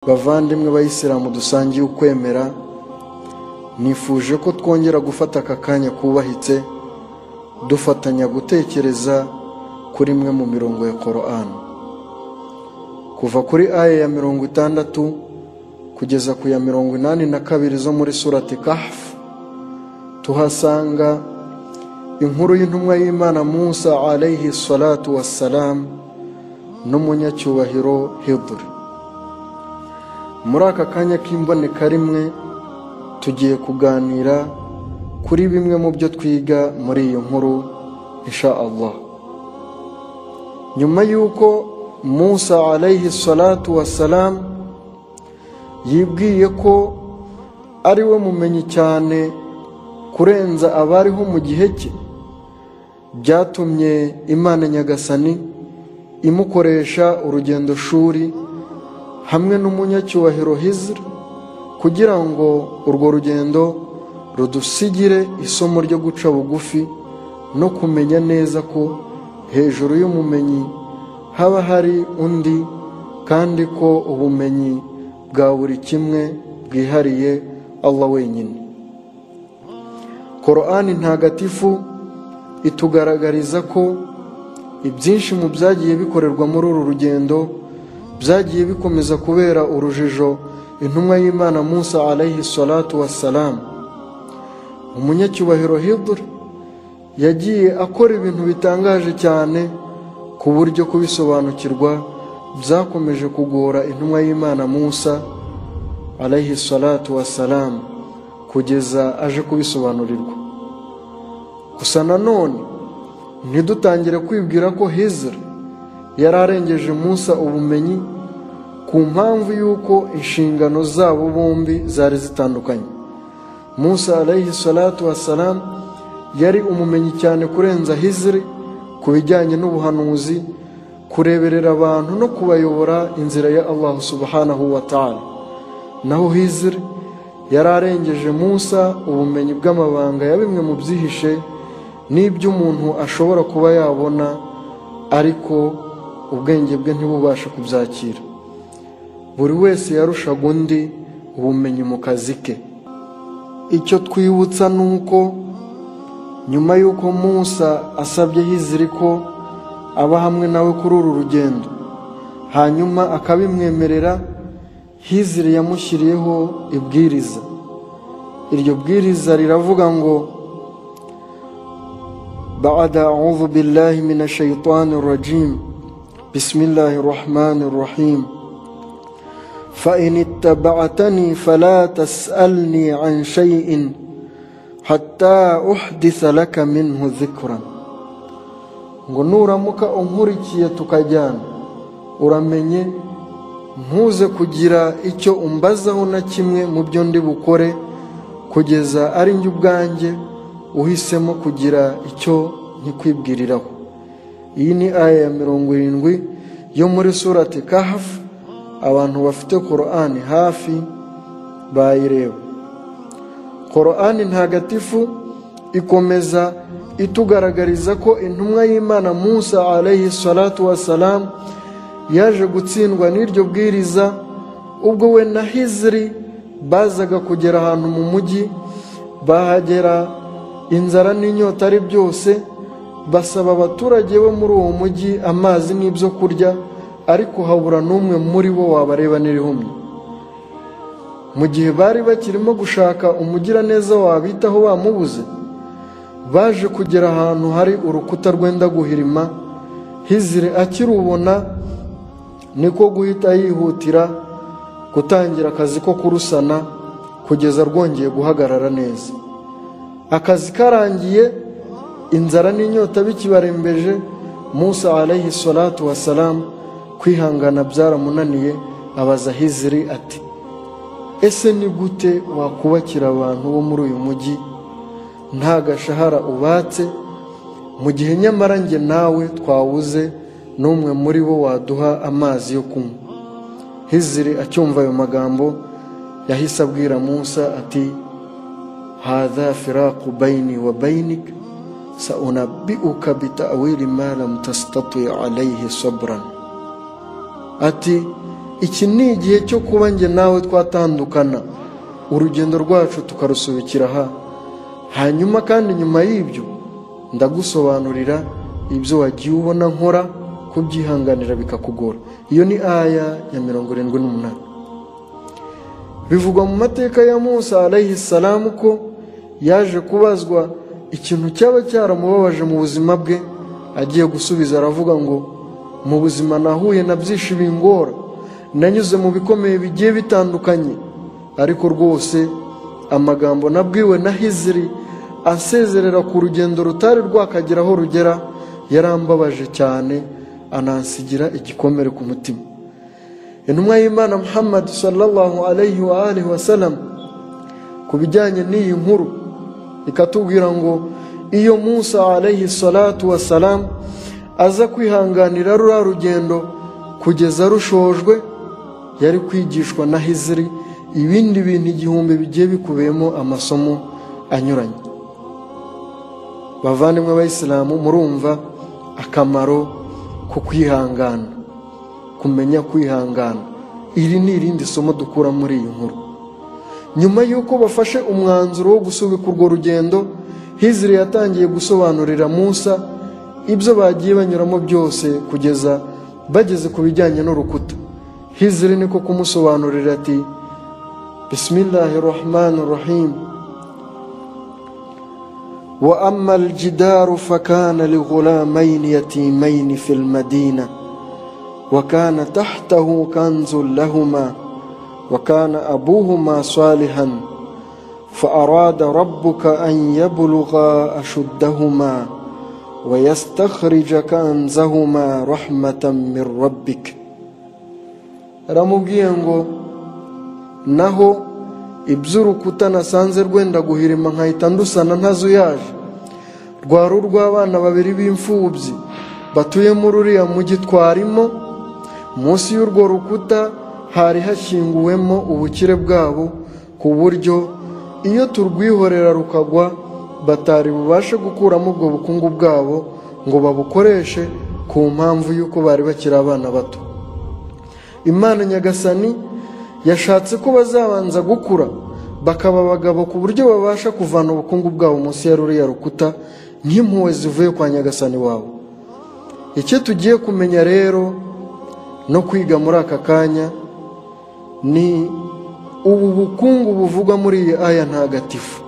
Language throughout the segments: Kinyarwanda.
bavandimwe bayisilamu dusangiye ukwemera, nifuje ko twongera gufata aka kanya kubahitse dufatanya gutekereza kuri imwe mu mirongo ya Qur'an, kuva kuri aya ya 60 kugeza ku ya 82 zo muri surati Kahf. Tuhasanga inkuru y'intumwa y'Imana Musa alayhi salatu wassalam n'umunyacyubahiro Hidr. Muri aka kanya k'imboneka rimwe tugiye kuganira kuri bimwe mu byo twiga muri iyo nkuru insha Allah. Nyuma y'uko Musa alayhi salatu wassalam yibwiye ko ari we mumenyi cyane kurenza abariho mu gihe cye, byatumye Imana Nyagasani imukoresha urugendo shuri hamwe n'umunyacyubahiro Hizr kugira ngo urwo rugendo rudusigire isomo ryo guca bugufi no kumenya neza ko hejuru y'umumenyi haba hari undi, kandi ko ubumenyi bwa buri kimwe bwihariye Allah wenyine. Qur'an ntagatifu itugaragariza ko ibyinshi mu byagiye bikorerwa muri uru rugendo byagiye bikomeza kubera urujijo intumwa y'Imana Musa alayhi salatu wassalam. Umunyacyubahiro Hidr yagiye akora ibintu bitangaje cyane ku buryo kubisobanukirwa byakomeje kugora intumwa y'Imana Musa alayhi salatu wassalam kugeza aje kubisobanurirwa. Gusa nanone ntidutangire kwibwira ko Hizr yararengeje Musa ubumenyi ku mpamvu y'uko inshingano zabo bombi zari zitandukanye. Musa alayhi salatu wassalam yari umumenyi cyane kurenza Hizr ku bijyanye n'ubuhanuzi, kureberera abantu no kubayobora inzira ya Allah subhanahu wa ta'ala. Naho Hizr yararengeje Musa ubumenyi bw'amabanga ya bimwe mu byihishe n'ibyo umuntu ashobora kuba yabona ariko ubwenge bwe ntibubasha kubyakira. Buri wese yarushaga undi ubumenyi mu kazi ke. Icyo twibutsa nuko nyuma y'uko Musa asabye Hizr ko aba hamwe nawe kuri uru rugendo, hanyuma akabimwemerera, Hizr yamushyiriyeho ibwiriza. Iryo bwiriza riravuga ngo ba'da a'udhu billahi minash shaitanir rajim bismillahir rahmanir rahim fa in ittaba'tani fala tas'alni 'an shay'in hatta uhditha laka minhu dhikran. Ngo nuramuka unkurikiye tukajyana, uramenye ntuze kugira icyo umbazaho na kimwe mu byo ndi bukore kugeza ari njye ubwanjye uhisemo kugira icyo nkikwibwiriraho. Iyi ni aya ya 70 yo muri surati Kahf. Abantu bafite Qur'an hafi bayireba. Qur'an ntagatifu ikomeza itugaragariza ko intumwa y'Imana Musa alayhi salatu wassalam yaje gutsindwa n'iryo bwiriza ubwo we na Hizr bazaga kugera ahantu mu mujyi. Bahagera inzara n'inyota ari byose, basaba abaturage bo muri uwo mujyi amazi n'ibyo kurya, ariko habura n'umwe muri bo wabareba n'irihumye. Mu gihe bari bakirimo gushaka umugiraneza wabitaho bamubuze, baje kugera ahantu hari urukuta rwenda guhirima. Hizr akirubona niko guhita yihutira gutangira akazi ko kurusana kugeza rwongeye guhagarara neza. Akazi karangiye, inzara n'inyota bikibarembeje, Musa alayhi salatu wassalam kwihangana byaramunaniye, abaza Hizr ati, ese ni gute wakubakira abantu bo muri uyu mujyi nta gashahara ubatse, mu gihe nyamara njye nawe twawuze n'umwe muri bo waduha amazi yo kunywa? Hizr acyumva ayo magambo yahise abwira Musa ati, hadha firaqu bayni wa baynik saunabbi'uka bita'wili ma lam tastati alayhi sabran. Ati, iki ni igihe cyo kuba njye nawe twatandukana, urugendo rwacu tukarusubikira aha. Hanyuma kandi nyuma y'ibyo ndagusobanurira ibyo wagiye ubona nkora kubyihanganira bikakugora. Iyo ni aya ya 78. Bivugwa mu mateka ya Musa alayhi salamu ko yaje kubazwa ikintu cyaba cyaramubabaje mu buzima bwe, agiye gusubiza aravuga ngo mu buzima nahuye na byinshi bingora, nanyuze mu bikomeye bigiye bitandukanye, ariko rwose amagambo nabwiwe na Hizri asezerera ku rugendo rutari rwakagira aho rugera yarambabaje cyane, anansigira igikomere ku mutima. Intumwa y'Imana Muhammad sallallahu alayhi wa alihi wasallam ku bijyanye n'iyi nkuru ikatubwira ngo iyo Musa alayhi salatu wassalam aza kwihanganira rura rugendo kugeza rushojwe, yari kwigishwa na Hizri ibindi bintu 1000 bigiye bikubiyemo amasomo anyuranye. Bavandimwe b'Abayisilamu, murumva akamaro ko kwihangana, kumenya kwihangana. Iri ni irindi somo dukura muri iyi nkuru. Nyuma y'uko bafashe umwanzuro wo gusubika urwo rugendo, Hizri yatangiye gusobanurira Musa ibyo bagiye banyuramo byose kugeza bageze ku bijyanye n'urukuta. Hizri niko kumusobanurira ati Bismillahirrahmanirrahim. Wa amma al-jidaru fakana li ghulamayn yatimayn fil madina wa kana tahtahu kanzun lahuma wa kana abuhuma salihan fa arada rabbuka an yablugha ashuddahuma wa yastakhrija kanzahuma rahmatan min rabbik. Aramubwiye ngo naho iby'urukuta nasanze rwenda guhirima nkahita ndusana ntazuyaje, rwari urw'abana babiri b'imfubyi batuye muri uriya mujyi twarimo. Munsi y'urwo rukuta hari hashyinguwemo ubukire bwabo, ku buryo iyo turwihorera rukagwa batari bubashe gukuramo ubwo bukungu bwabo ngo babukoreshe ku mpamvu y'uko bari bakiri abana bato. Imana Nyagasani yashatse ko bazabanza gukura bakaba abagabo ku buryo babasha kuvana ubukungu bwabo munsi ya ruriya rukuta nk'impuhwe zivuye kwa Nyagasani wawe. Icyo tugiye kumenya rero no kwiga muri aka kanya ni ubu bukungu buvugwa muri iyi aya ntagatifu.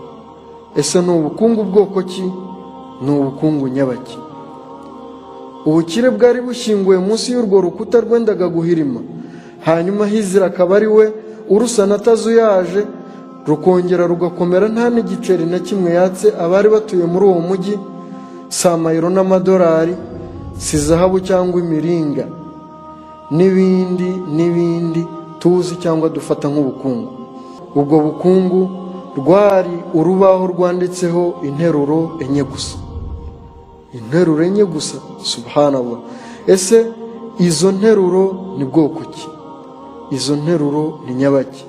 Ese ni ubukungu bwoko ki? Ni ubukungu nyabaki? Ubukire bwari bushyinguwe munsi y'urwo rukuta rwendaga guhirima, hanyuma Hizri akaba ari we urusana atazuyaje, rukongera rugakomera nta n'igiceri na kimwe yatse abari batuye muri uwo mujyi, si amayero n'amadolari, si zahabu cyangwa imiringa n'ibindi tuzi cyangwa dufata nk'ubukungu. Ubwo bukungu rwari urubaho rwanditseho interuro enye gusa. Interuro enye gusa, subhanallah. Ese izo nteruro ni bwoko ki? Izo nteruro ni nyabaki?